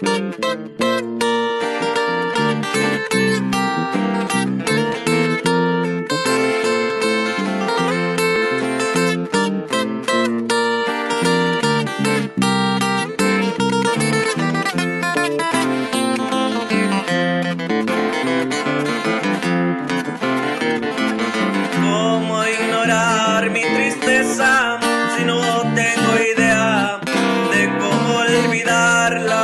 ¿Cómo ignorar mi tristeza si no tengo idea de cómo olvidarla?